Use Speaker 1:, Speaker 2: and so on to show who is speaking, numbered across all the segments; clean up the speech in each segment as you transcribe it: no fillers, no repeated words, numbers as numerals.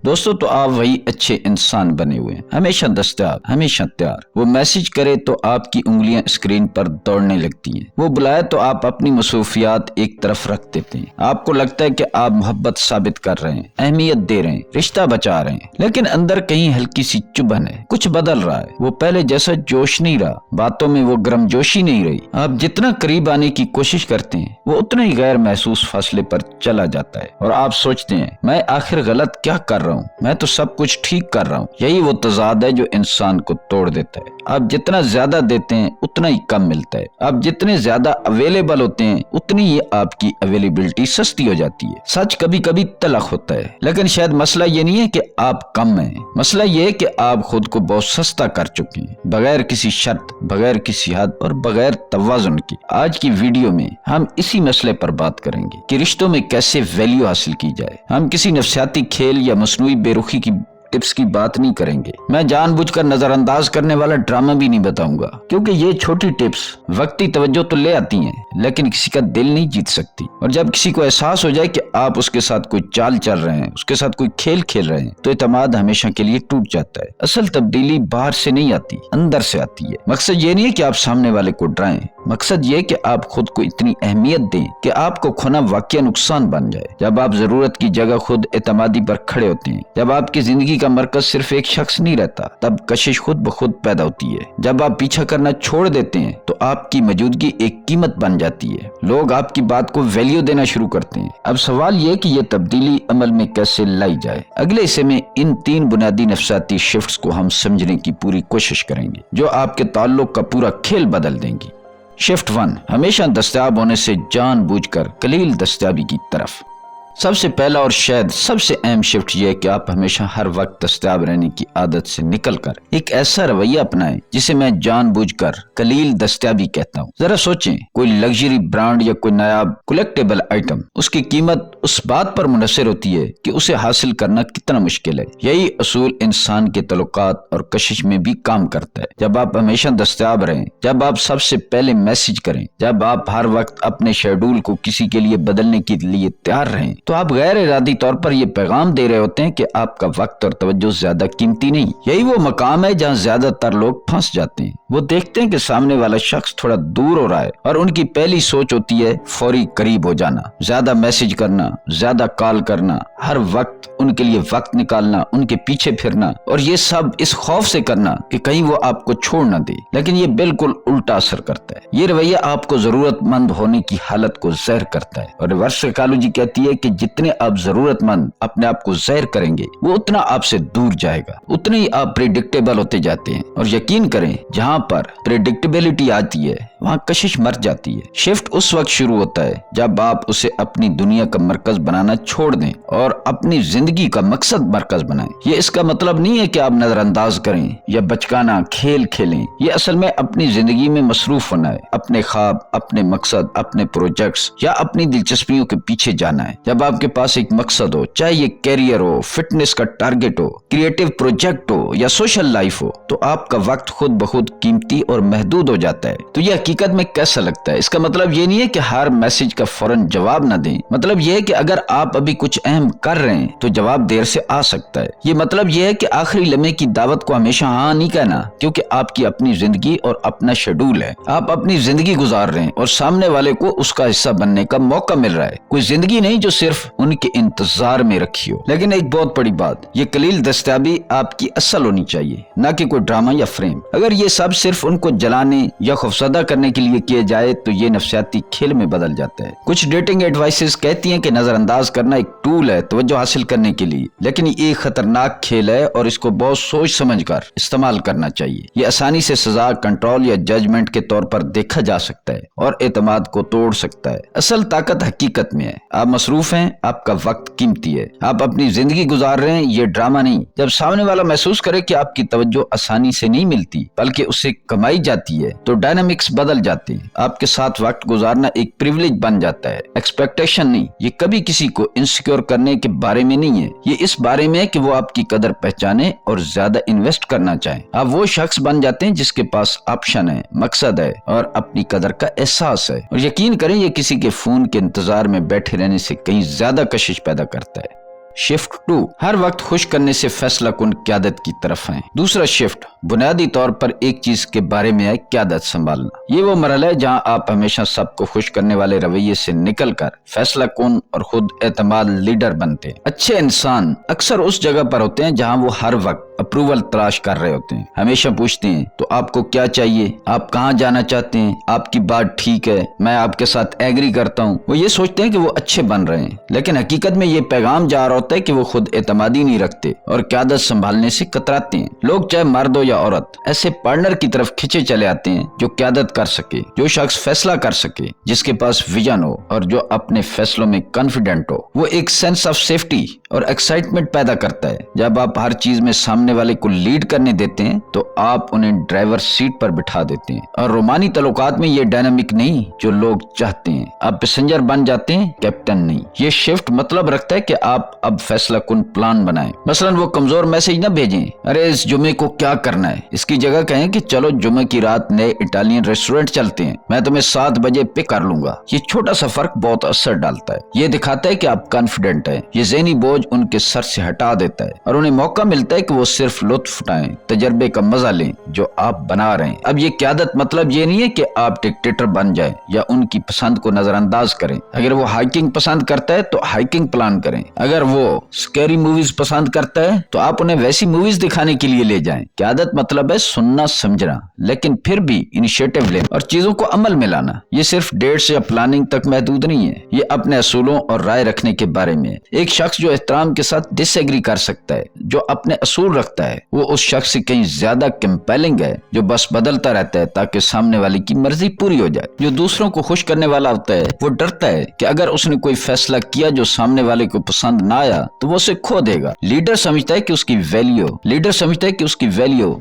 Speaker 1: دوستو تو آپ وہی اچھے انسان بنے ہوئے ہیں، ہمیشہ دستیاب، ہمیشہ تیار۔ وہ میسج کرے تو آپ کی انگلیاں اسکرین پر دوڑنے لگتی ہیں، وہ بلائے تو آپ اپنی مصروفیات ایک طرف رکھ دیتے ہیں۔ آپ کو لگتا ہے کہ آپ محبت ثابت کر رہے ہیں، اہمیت دے رہے ہیں، رشتہ بچا رہے ہیں، لیکن اندر کہیں ہلکی سی چبھن ہے، کچھ بدل رہا ہے۔ وہ پہلے جیسا جوش نہیں رہا، باتوں میں وہ گرم جوشی نہیں رہی۔ آپ جتنا قریب آنے کی کوشش کرتے ہیں وہ اتنا ہی غیر محسوس فاصلے پر چلا جاتا ہے، اور آپ سوچتے ہیں میں آخر غلط کیا کر رہا ہوں، میں تو سب کچھ ٹھیک کر رہا ہوں۔ یہی وہ تضاد ہے جو انسان کو توڑ دیتا ہے۔ آپ جتنا زیادہ دیتے ہیں اتنا ہی کم ملتا ہے، آپ جتنے زیادہ اویلیبل ہوتے ہیں اتنی ہی آپ کی اویلیبلٹی سستی ہو جاتی ہے۔ سچ کبھی کبھی تلخ ہوتا ہے، لیکن شاید مسئلہ یہ نہیں ہے کہ آپ کم ہیں، مسئلہ یہ ہے کہ آپ خود کو بہت سستا کر چکے ہیں، بغیر کسی شرط، بغیر کسی حد اور بغیر توازن کی۔ آج کی ویڈیو میں ہم اسی مسئلے پر بات کریں گے کہ رشتوں میں کیسے ویلیو حاصل کی جائے۔ ہم کسی نفسیاتی کھیل یا مصنوعی بے رخی کی ٹپس کی بات نہیں کریں گے۔ میں جان بوجھ کر نظر انداز کرنے والا ڈرامہ بھی نہیں بتاؤں گا، کیونکہ یہ چھوٹی ٹپس وقتی توجہ تو لے آتی ہیں لیکن کسی کا دل نہیں جیت سکتی۔ اور جب کسی کو احساس ہو جائے کہ آپ اس کے ساتھ کوئی چال چل رہے ہیں، اس کے ساتھ کوئی کھیل کھیل رہے ہیں، تو اعتماد ہمیشہ کے لیے ٹوٹ جاتا ہے۔ اصل تبدیلی باہر سے نہیں آتی، اندر سے آتی ہے۔ مقصد یہ نہیں ہے کہ آپ سامنے والے کو ڈرائیں، مقصد یہ کہ آپ خود کو اتنی اہمیت دیں کہ آپ کو کھونا واقعہ نقصان بن جائے۔ جب آپ ضرورت کی جگہ خود اعتمادی پر کھڑے ہوتے ہیں، جب آپ کی زندگی کا مرکز صرف ایک شخص نہیں رہتا، تب کشش خود بخود پیدا ہوتی ہے۔ جب آپ پیچھا کرنا چھوڑ دیتے ہیں تو آپ کی موجودگی ایک قیمت بن جاتی ہے، لوگ آپ کی بات کو ویلیو دینا شروع کرتے ہیں۔ اب سوال یہ کہ یہ تبدیلی عمل میں کیسے لائی جائے۔ اگلے حصے میں ان 3 بنیادی نفسیاتی شفٹس کو ہم سمجھنے کی پوری کوشش کریں گے جو آپ کے تعلق کا پورا کھیل بدل دیں گی۔ شفٹ 1، ہمیشہ دستیاب ہونے سے جان بوجھ کر قلیل دستیابی کی طرف۔ سب سے پہلا اور شاید سب سے اہم شفٹ یہ ہے کہ آپ ہمیشہ ہر وقت دستیاب رہنے کی عادت سے نکل کر ایک ایسا رویہ اپنائیں جسے میں جان بوجھ کر قلیل دستیابی کہتا ہوں۔ ذرا سوچیں، کوئی لگژری برانڈ یا کوئی نایاب کلیکٹیبل آئٹم، اس کی قیمت اس بات پر منحصر ہوتی ہے کہ اسے حاصل کرنا کتنا مشکل ہے۔ یہی اصول انسان کے تعلقات اور کشش میں بھی کام کرتا ہے۔ جب آپ ہمیشہ دستیاب رہیں، جب آپ سب سے پہلے میسج کریں، جب آپ ہر وقت اپنے شیڈول کو کسی کے لیے بدلنے کے لیے تیار رہیں، تو آپ غیر ارادی طور پر یہ پیغام دے رہے ہوتے ہیں کہ آپ کا وقت اور توجہ زیادہ قیمتی نہیں۔ یہی وہ مقام ہے جہاں زیادہ تر لوگ پھنس جاتے ہیں۔ وہ دیکھتے ہیں کہ سامنے والا شخص تھوڑا دور ہو رہا ہے اور ان کی پہلی سوچ ہوتی ہے فوری قریب ہو جانا، زیادہ میسج کرنا، زیادہ کال کرنا، ہر وقت ان کے لیے وقت نکالنا، ان کے پیچھے پھرنا، اور یہ سب اس خوف سے کرنا کہ کہیں وہ آپ کو چھوڑ نہ دے۔ لیکن یہ بالکل الٹا اثر کرتا ہے۔ یہ رویہ آپ کو ضرورت مند ہونے کی حالت کو زہر کرتا ہے، اور ریورس سائیکالوجی کہتی ہے کہ جتنے آپ ضرورت مند اپنے آپ کو زہر کریں گے وہ اتنا آپ سے دور جائے گا، اتنے ہی آپ پریڈکٹیبل ہوتے جاتے ہیں۔ اور یقین کریں، جہاں پر پریڈکٹیبلٹی آتی ہے وہاں کشش مر جاتی ہے۔ شفٹ اس وقت شروع ہوتا ہے جب آپ اسے اپنی دنیا کا مرکز بنانا چھوڑ دیں اور اپنی زندگی کا مقصد مرکز بنائیں۔ یہ اس کا مطلب نہیں ہے کہ آپ نظر انداز کریں یا بچکانہ کھیل کھیلیں۔ یہ اصل میں اپنی زندگی میں مصروف ہونا ہے، اپنے خواب، اپنے مقصد، اپنے پروجیکٹس یا اپنی دلچسپیوں کے پیچھے جانا ہے۔ جب آپ کے پاس ایک مقصد ہو، چاہے یہ کیریئر ہو، فٹنس کا ٹارگٹ ہو، کریٹو پروجیکٹ ہو یا سوشل لائف ہو، تو آپ کا وقت خود بخود قیمتی اور محدود ہو جاتا ہے۔ تو یہ حقیقت میں کیسا لگتا ہے؟ اس کا مطلب یہ نہیں ہے کہ ہر میسج کا فوراً جواب نہ دیں، مطلب یہ ہے کہ اگر آپ ابھی کچھ اہم کر رہے ہیں تو جواب دیر سے آ سکتا ہے۔ یہ مطلب یہ ہے کہ آخری لمحے کی دعوت کو ہمیشہ ہاں نہیں کہنا، کیونکہ آپ کی اپنی زندگی اور اپنا شیڈول ہے۔ آپ اپنی زندگی گزار رہے ہیں اور سامنے والے کو اس کا حصہ بننے کا موقع مل رہا ہے، کوئی زندگی نہیں جو صرف ان کے انتظار میں رکھی ہو۔ لیکن ایک بہت بڑی بات، یہ قلیل دستیابی آپ کی اصل ہونی چاہیے، نہ کہ کوئی ڈرامہ یا فریم۔ اگر یہ سب صرف ان کو جلانے یا خوفزدہ کرنے کے لیے کیے جائے تو یہ نفسیاتی کھیل میں بدل جاتا ہے۔ کچھ ڈیٹنگ ایڈوائسز کہتی ہیں کہ نظر انداز کرنا ایک ٹول ہے توجہ حاصل کرنے کے لیے، لیکن یہ ایک خطرناک کھیل ہے اور اس کو بہت سوچ سمجھ کر استعمال کرنا چاہیے۔ یہ آسانی سے سزا، کنٹرول یا ججمنٹ کے طور پر دیکھا جا سکتا ہے اور اعتماد کو توڑ سکتا ہے۔ اصل طاقت حقیقت میں ہے، آپ مصروف ہیں، آپ کا وقت قیمتی ہے، آپ اپنی زندگی گزار رہے ہیں، یہ ڈرامہ نہیں۔ جب سامنے والا محسوس کرے کہ آپ کی توجہ آسانی سے نہیں ملتی بلکہ اسے کمائی جاتی ہے تو ڈائنامکس بدل جاتے ہیں۔ آپ کے ساتھ وقت گزارنا ایک پریویلیج بن جاتا ہے، ایکسپیکٹیشن نہیں۔ یہ کبھی کسی کو انسیکیور کرنے کے بارے میں نہیں ہے، یہ اس بارے میں ہے کہ وہ آپ کی قدر پہچانے اور زیادہ انویسٹ کرنا چاہیں۔ آپ وہ شخص بن جاتے ہیں جس کے پاس آپشن ہے، مقصد ہے اور اپنی قدر کا احساس ہے۔ اور یقین کریں، یہ کسی کے فون کے انتظار میں بیٹھے رہنے سے کہیں زیادہ کشش پیدا کرتا ہے۔ शिफ्ट 2 हर वक्त खुश करने से फैसला कुन क़यादत की तरफ है। दूसरा शिफ्ट बुनियादी तौर पर एक चीज के बारे में है, क़यादत संभालना। ये वो मरहला है जहाँ आप हमेशा सबको खुश करने वाले रवैये से निकलकर फैसला कुन और खुद एतमाद लीडर बनते हैं। अच्छे इंसान अक्सर उस जगह पर होते हैं जहाँ वो हर वक्त अप्रूवल तलाश कर रहे होते हैं। हमेशा पूछते हैं तो आपको क्या चाहिए, आप कहाँ जाना चाहते हैं, आपकी बात ठीक है, मैं आपके साथ एग्री करता हूँ। वो ये सोचते हैं कि वो अच्छे बन रहे हैं, लेकिन हकीकत में ये पैगाम जा रहा होता है कि वो खुद एतमादी नहीं रखते और क़यादत संभालने से कतराते हैं। लोग चाहे मर्द हो या औरत ऐसे पार्टनर की तरफ खिंचे चले आते हैं जो क़यादत कर सके, जो शख्स फैसला कर सके, जिसके पास विजन हो और जो अपने फैसलों में कॉन्फिडेंट हो। वो एक सेंस ऑफ सेफ्टी और एक्साइटमेंट पैदा करता है। जब आप हर चीज में सामने वाले को लीड करने देते हैं तो आप उन्हें ड्राइवर सीट पर बिठा देते हैं। और रोमानी तल्लुकात में ये डायनामिक नहीं जो लोग चाहते हैं। आप पैसेंजर बन जाते हैं, कैप्टन नहीं। ये शिफ्ट मतलब रखता है कि आप अब फैसला कुन प्लान बनाएं। मसलन वो कमजोर मैसेज न भेजें, अरे इस जुमे को क्या करना है। इसकी जगह कहें कि चलो जुमे की रात नए इटालियन रेस्टोरेंट चलते हैं, मैं तुम्हें 7 बजे पिक कर लूंगा। ये छोटा सा फर्क बहुत असर डालता है। ये दिखाता है कि आप कॉन्फिडेंट हैं। ये ज़हनी बोझ उनके सर से हटा देता है और उन्हें मौका मिलता है कि वो सिर्फ लुत्फ उठाएं, तजर्बे का मजा लें जो आप बना रहे हैं। अब ये क़यादत मतलब ये नहीं है कि आप डिक्टेटर बन जाएं या उनकी पसंद को नजरअंदाज करें। अगर वो हाइकिंग पसंद करता है तो हाइकिंग प्लान करें। अगर वो स्कैरी मूवीज पसंद करता है तो आप उन्हें वैसी मूवीज दिखाने के लिए ले जाएं। क़यादत मतलब है सुनना समझना, लेकिन फिर भी इनिशिएटिव लेना और चीजों को अमल में लाना। ये सिर्फ डेट्स या प्लानिंग तक महदूद नहीं है, ये अपने असूलों और राय रखने के बारे में है। एक शख्स जो एहतराम के साथ डिसएग्री कर सकता है, जो अपने असूल रखता है, वो उस शख्स से कहीं ज्यादा कंपेलिंग है जो बस बदलता रहता है ताकि सामने वाले की मर्जी पूरी हो जाए। जो दूसरों को खुश करने वाला होता है वो डरता है कि अगर उसने कोई फैसला किया जो सामने वाले को पसंद ना आया तो वो उसे खो देगा। लीडर समझता है कि उसकी वैल्यू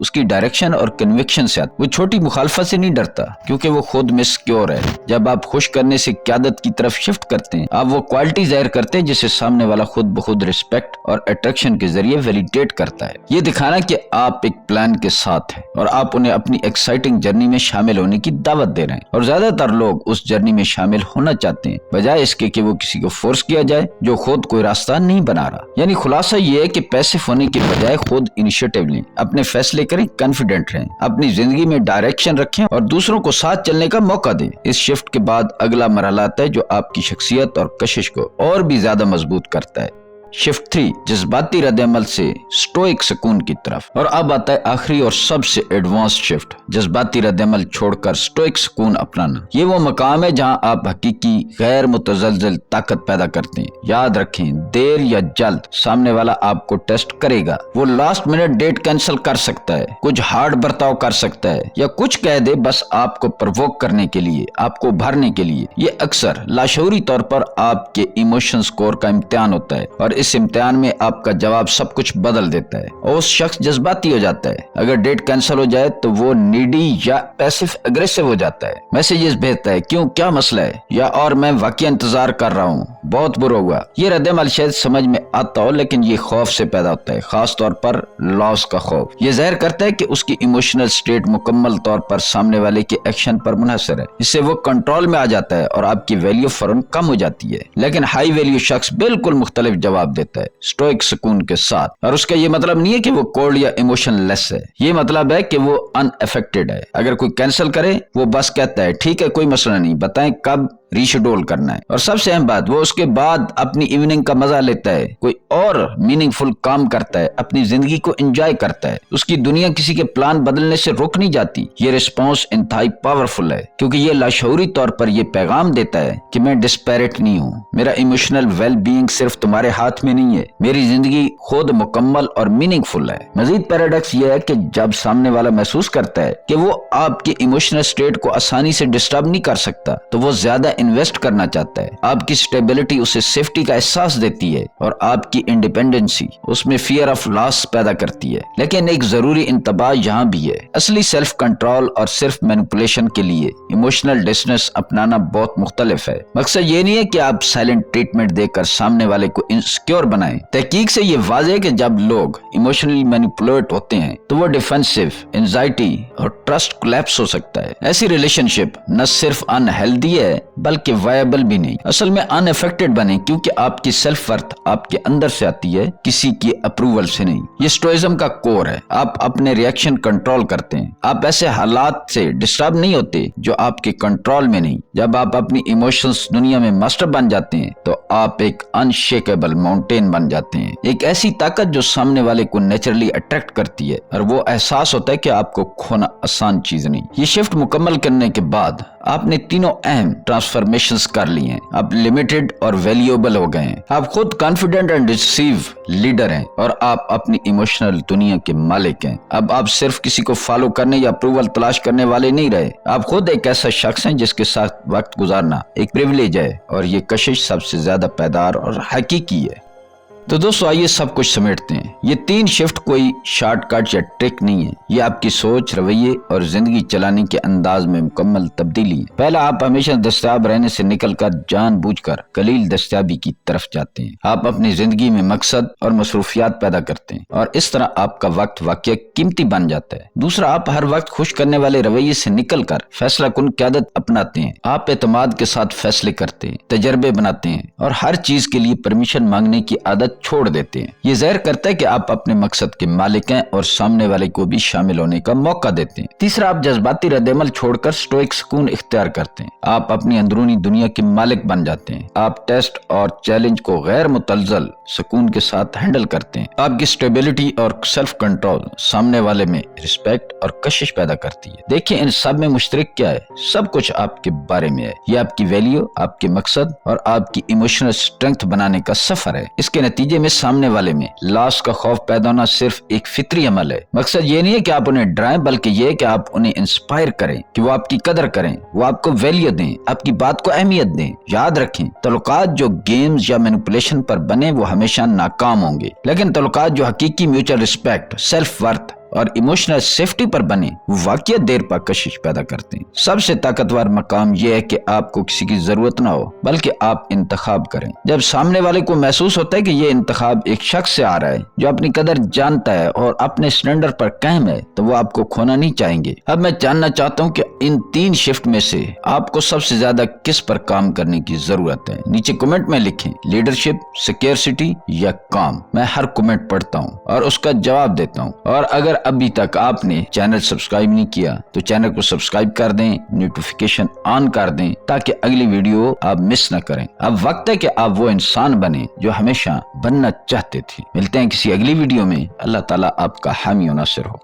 Speaker 1: उसकी डायरेक्शन और कन्विक्शन से आती। वो छोटी मुखालफत से नहीं डरता क्योंकि वो खुद में सिक्योर है। जब आप खुश करने से क़यादत की तरफ शिफ्ट करते हैं, आप वो क्वालिटी जाहिर करते हैं जिसे सामने वाला खुद ब खुद रिस्पेक्ट और अट्रैक्शन के जरिए वैलिडेट करता है। ये दिखाना कि आप एक प्लान के साथ हैं और आप उन्हें अपनी एक्साइटिंग जर्नी में शामिल होने की दावत दे रहे हैं। और ज्यादातर लोग उस जर्नी में शामिल होना चाहते हैं बजाय इसके कि वो किसी को फोर्स किया जाए जो खुद कोई रास्ता नहीं बना रहा। यानी खुलासा ये है कि पैसिव होने के बजाय खुद इनिशिएटिव लें, अपने फैसले करें, कॉन्फिडेंट रहें, अपनी जिंदगी में डायरेक्शन रखें और दूसरों को साथ चलने का मौका दें। इस शिफ्ट के बाद अगला मरहला आता है जो आपकी शख्सियत और कशिश को और भी ज्यादा मजबूत करता है। शिफ्ट 3 जज्बाती रद्द-ए-अमल से स्टोइक सुकून की तरफ। और अब आता है आखिरी और सबसे एडवांस्ड शिफ्ट, जज्बाती रद्द-ए-अमल छोड़कर स्टोइक सुकून अपनाना। ये वो मकाम है जहां आप हकीकी गैर मुतज़लज़ल ताकत पैदा करते हैं। याद रखें, देर या जल्द सामने वाला आपको टेस्ट करेगा। वो लास्ट मिनट डेट कैंसिल कर सकता है, कुछ हार्ड बर्ताव कर सकता है या कुछ कह दे बस आपको प्रवोक करने के लिए, आपको भरने के लिए। ये अक्सर लाशऊरी तौर पर आपके इमोशन स्कोर का इम्तिहान होता है और इस इम्तिहान में आपका जवाब सब कुछ बदल देता है और उस शख्स जज्बाती हो जाता है। अगर डेट कैंसिल हो जाए तो वो नीडी या पैसिव अग्रेसिव हो जाता है, मैसेजेस भेजता है, क्यों, क्या मसला है, या और मैं वाकई इंतजार कर रहा हूँ, बहुत बुरा हुआ। ये रद्द-ए-अमल शायद समझ में आता हो लेकिन ये खौफ से पैदा होता है, खास तौर पर लॉस का खौफ। ये जाहिर करता है कि उसकी इमोशनल स्टेट मुकम्मल तौर पर सामने वाले के एक्शन पर मुनहसर है। इससे वो कंट्रोल में आ जाता है और आपकी वैल्यू फौरन कम हो जाती है। लेकिन हाई वैल्यू शख्स बिल्कुल मुख्तलिफ जवाब देता है, स्टोइक सुकून के साथ। और उसका ये मतलब नहीं है कि वो कोल्ड या इमोशनलेस है, ये मतलब है कि वो अनअफेक्टेड है। अगर कोई कैंसिल करे वो बस कहता है ठीक है, कोई मसला नहीं, बताएं कब रीशेड्यूल करना है। और सबसे अहम बात, वो उसके बाद अपनी इवनिंग का मजा लेता है, कोई और मीनिंगफुल काम करता है, अपनी जिंदगी को एंजॉय करता है। उसकी दुनिया किसी के प्लान बदलने से रुक नहीं जाती। ये रिस्पॉन्स इंतहाई पावरफुल है क्योंकि ये लाशऊरी तौर पर ये पैगाम देता है कि मैं डिस्पैरेट नहीं हूँ, मेरा इमोशनल वेल बीइंग सिर्फ तुम्हारे हाथ में नहीं है, मेरी जिंदगी खुद मुकम्मल और मीनिंगफुल है। मजीद पैराडॉक्स ये है कि जब सामने वाला महसूस करता है कि वो आपके इमोशनल स्टेट को आसानी से डिस्टर्ब नहीं कर सकता तो वो ज्यादा इन्वेस्ट करना चाहता है। आपकी स्टेबिलिटी उसे सेफ्टी का एहसास देती है और आपकी इंडिपेंडेंसी उसमें फियर ऑफ लॉस पैदा करती है। लेकिन एक जरूरी इंतबाह यहाँ भी है, असली सेल्फ कंट्रोल और सिर्फ मैनिपुलेशन के लिए इमोशनल डिस्टेंस अपनाना बहुत मुख्तलिफ है। मकसद ये नहीं है कि आप साइलेंट ट्रीटमेंट देकर सामने वाले को इनसिक्योर बनाएं। तहकीक से ये वाज़ेह है कि जब लोग इमोशनली मैनिपुलेट होते हैं तो वो डिफेंसिव, एंजाइटी और ट्रस्ट कोलैप्स हो सकता है। ऐसी रिलेशनशिप न सिर्फ अनहेल्दी है बल्कि वायबल भी नहीं। असल में अनअफेक्टेड बने, क्योंकि आपकी सेल्फ वर्थ आपके अंदर से आती है, किसी की अप्रूवल से नहीं। ये स्टोइज्म का कोर है। आप अपने रिएक्शन कंट्रोल करते हैं। आप ऐसे हालात से डिस्टर्ब नहीं होते जो आपके कंट्रोल में नहीं। जब आप अपनी इमोशंस दुनिया में मास्टर बन जाते हैं तो आप एक अनशेकेबल माउंटेन बन जाते हैं, एक ऐसी ताकत जो सामने वाले को नेचुरली अट्रैक्ट करती है, और वो एहसास होता है कि आपको खोना आसान चीज नहीं। ये शिफ्ट मुकम्मल करने के बाद आपने तीनों अहम ट्रांसफॉर्मेशंस कर ली हैं। आप लिमिटेड और वैल्यूएबल हो गए हैं। आप खुद कॉन्फिडेंट एंड डिसीव लीडर हैं, और आप अपनी इमोशनल दुनिया के मालिक हैं। अब आप सिर्फ किसी को फॉलो करने या अप्रूवल तलाश करने वाले नहीं रहे। आप खुद एक ऐसा शख्स हैं जिसके साथ वक्त गुजारना एक प्रिविलेज है, और ये कशिश सबसे ज्यादा पायदार और हकीकी है। तो दोस्तों आइए सब कुछ समेटते हैं। ये 3 शिफ्ट कोई शॉर्टकट या ट्रिक नहीं है। ये आपकी सोच, रवैये और जिंदगी चलाने के अंदाज में मुकम्मल तब्दीली है। पहला, आप हमेशा दस्तयाब रहने से निकलकर जानबूझकर कलील दस्तयाबी की तरफ जाते हैं। आप अपनी जिंदगी में मकसद और मसरूफियात पैदा करते हैं, और इस तरह आपका वक्त वाकई कीमती बन जाता है। दूसरा, आप हर वक्त खुश करने वाले रवैये से निकलकर फैसला कुन क़यादत अपनाते हैं। आप एतमाद के साथ फैसले करते हैं, तजर्बे बनाते हैं, और हर चीज के लिए परमिशन मांगने की आदत छोड़ देते हैं। ये ज़ाहिर करता है कि आप अपने मकसद के मालिक हैं और सामने वाले को भी शामिल होने का मौका देते हैं। तीसरा, आप जज्बाती रद्द-ए-अमल छोड़कर स्टोइक सुकून इख्तियार करते हैं। आप अपनी अंदरूनी दुनिया के मालिक बन जाते हैं। आप टेस्ट और चैलेंज को गैर मुतलजल सुकून के साथ हैंडल करते हैं। आपकी स्टेबिलिटी और सेल्फ कंट्रोल सामने वाले में रिस्पेक्ट और कशिश पैदा करती है। देखिए, इन सब में मुश्तरक क्या है? सब कुछ आपके बारे में है। ये आपकी वैल्यू, आपके मकसद और आपकी इमोशनल स्ट्रेंथ बनाने का सफर है। इसके नतीजे में सामने वाले में लॉस का खौफ पैदा होना सिर्फ एक फितरी अमल है। मकसद ये नहीं है कि आप उन्हें डराएं, बल्कि ये है कि आप उन्हें इंस्पायर करें, कि वो आपकी कदर करें, वो आपको वैल्यू दें, आपकी बात को अहमियत दें। याद रखें, तल्लुकात जो गेम्स या मैनिपुलेशन पर बने वो हमेशा नाकाम होंगे, लेकिन तल्लुकात जो हकीकी म्यूचुअल रिस्पेक्ट, सेल्फ वर्थ और इमोशनल सेफ्टी पर बने वो वाकई देर पा कशिश पैदा करते हैं। सबसे ताकतवर मकाम यह है कि आपको किसी की जरूरत ना हो, बल्कि आप इंतखाब करें। जब सामने वाले को महसूस होता है कि ये इंतखाब एक शख्स से आ रहा है जो अपनी कदर जानता है और अपने स्टैंडर्ड पर कायम है, तो वो आपको खोना नहीं चाहेंगे। अब मैं जानना चाहता हूँ कि इन 3 शिफ्ट में से आपको सबसे ज्यादा किस पर काम करने की जरूरत है? नीचे कमेंट में लिखें, लीडरशिप, सिक्योरिटी या काम। मैं हर कमेंट पढ़ता हूँ और उसका जवाब देता हूँ। और अगर अभी तक आपने चैनल सब्सक्राइब नहीं किया तो चैनल को सब्सक्राइब कर दें, नोटिफिकेशन ऑन कर दें, ताकि अगली वीडियो आप मिस न करें। अब वक्त है कि आप वो इंसान बने जो हमेशा बनना चाहते थे। मिलते हैं किसी अगली वीडियो में। अल्लाह ताला आपका हामी और नासिर हो।